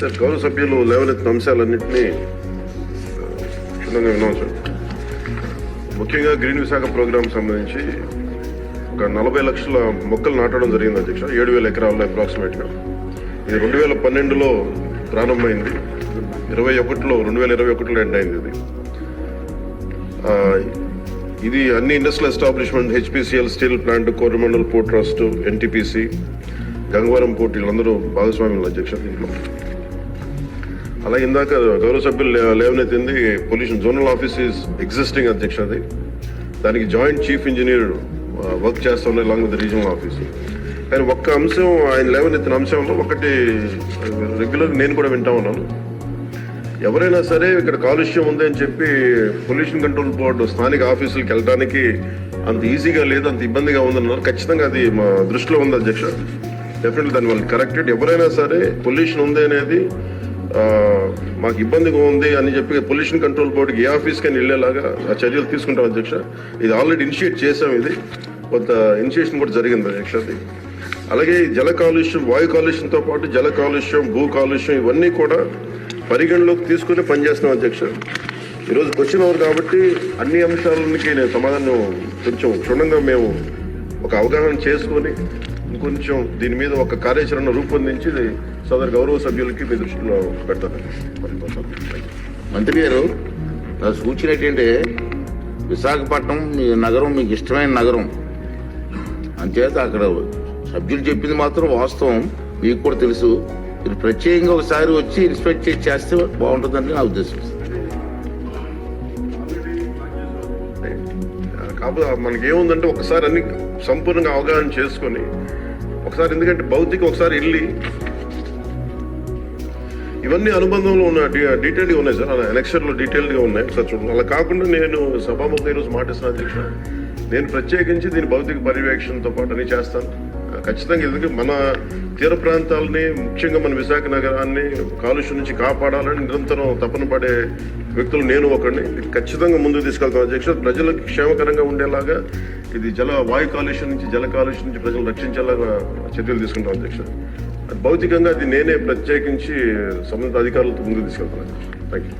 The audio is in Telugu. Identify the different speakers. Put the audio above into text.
Speaker 1: సార్ గౌరవ సభ్యులు లేవనెత్తిన అంశాలన్నింటినీ క్షుణ్ణంగా విన్నాం సార్. ముఖ్యంగా గ్రీన్ విశాఖ ప్రోగ్రామ్ సంబంధించి ఒక 40 లక్షల మొక్కలు నాటడం జరిగింది అధ్యక్ష, 7,000 ఎకరాల్లో అప్రాక్సిమేట్గా. ఇది 2012లో ప్రారంభమైంది, 2021లో ఎండ్ అయింది. ఇది అన్ని industrial establishment, HPCL steel plant, Coromandel port trust, NTPC, Gangavaram port, వీళ్ళందరూ భాగస్వామ్యులు అధ్యక్ష దీంట్లో. అలాగే ఇందాక గౌరవ సభ్యులు లేవనెత్తింది pollution zonal office is existing అధ్యక్ష. అది దానికి జాయింట్ చీఫ్ ఇంజనీర్ వర్క్ చేస్తా ఉన్నాయి లాంగ్ విత్ రీజనల్ ఆఫీస్. కానీ ఒక్క అంశం ఆయన లేవనెత్తిన అంశంలో ఒకటి రెగ్యులర్ నేను కూడా వింటా ఉన్నాను. ఎవరైనా సరే ఇక్కడ కాలుష్యం ఉంది అని చెప్పి పొల్యూషన్ కంట్రోల్ బోర్డు స్థానిక ఆఫీసులకు వెళ్ళడానికి అంత ఈజీగా లేదు, అంత ఇబ్బందిగా ఉందన్నారు. ఖచ్చితంగా అది మా దృష్టిలో ఉంది అధ్యక్ష. డెఫినెట్లీ దాన్ని వాళ్ళు కరెక్టెడ్. ఎవరైనా సరే పొల్యూషన్ ఉంది అనేది మాకు ఇబ్బందిగా ఉంది అని చెప్పి పొల్యూషన్ కంట్రోల్ బోర్డుకి ఏ ఆఫీస్కైనా వెళ్ళేలాగా ఆ చర్యలు తీసుకుంటాం అధ్యక్ష. ఇది ఆల్రెడీ ఇనిషియేట్ చేసాం, ఇది కొంత ఇనిషియేషన్ కూడా జరిగింది అధ్యక్ష. అది అలాగే జల కాలుష్యం, వాయు కాలుష్యంతో పాటు జల కాలుష్యం, భూ కాలుష్యం ఇవన్నీ కూడా పరిగణలోకి తీసుకుని పనిచేస్తున్నాం అధ్యక్ష. ఈరోజు క్వశ్చన్ అవర్ కాబట్టి అన్ని అంశాలకి నేను సమాధానం కొంచెం క్షుణ్ణంగా మేము ఒక అవగాహన చేసుకొని ఇంకొంచెం దీని మీద ఒక కార్యాచరణ రూపొందించి సదరు గౌరవ సభ్యులకి మీ దృష్టిలో పెడతాను.
Speaker 2: మంత్రి గారు, నా సూచన ఏంటంటే విశాఖపట్నం మీ నగరం మీకు ఇష్టమైన నగరం అంచేత అక్కడ సభ్యులు చెప్పింది మాత్రం వాస్తవం, మీకు కూడా తెలుసు. మీరు ప్రత్యేకంగా ఒకసారి వచ్చి ఇన్స్పెక్ట్ చేస్తే బాగుంటుందని నా ఉద్దేశం.
Speaker 1: కాకపోతే మనకి ఏముందంటే ఒకసారి అన్ని సంపూర్ణంగా అవగాహన చేసుకొని ఒకసారి, ఎందుకంటే భౌతిక ఒకసారి వెళ్ళి ఇవన్నీ అనుబంధంలో ఉన్న డీటెయిల్గా ఉన్నాయి సార్, ఎలక్షన్లో డీటెయిల్గా ఉన్నాయి. ఒకసారి చూడండి. అలా కాకుండా నేను సభాముఖంగా ఈరోజు మాటిస్తున్నాను అధ్యక్ష, నేను ప్రత్యేకించి దీని భౌతిక పర్యవేక్షణతో పాటు అన్ని చేస్తాను ఖచ్చితంగా. ఎందుకంటే మన తీర ప్రాంతాలని, ముఖ్యంగా మన విశాఖ నగరాన్ని కాలుష్యం నుంచి కాపాడాలని నిరంతరం తపన పడే వ్యక్తులు నేను ఒకరిని. ఖచ్చితంగా ముందుకు తీసుకెళ్తాను అధ్యక్ష. ప్రజలకు క్షేమకరంగా ఉండేలాగా ఇది వాయు కాలుష్యం నుంచి, జల కాలుష్యం నుంచి ప్రజలు రక్షించేలాగా చర్యలు తీసుకుంటాం అధ్యక్ష. భౌతికంగా అది నేనే ప్రత్యేకించి సంబంధిత అధికారులతో ముందుకు తీసుకెళ్తాను. Thank you.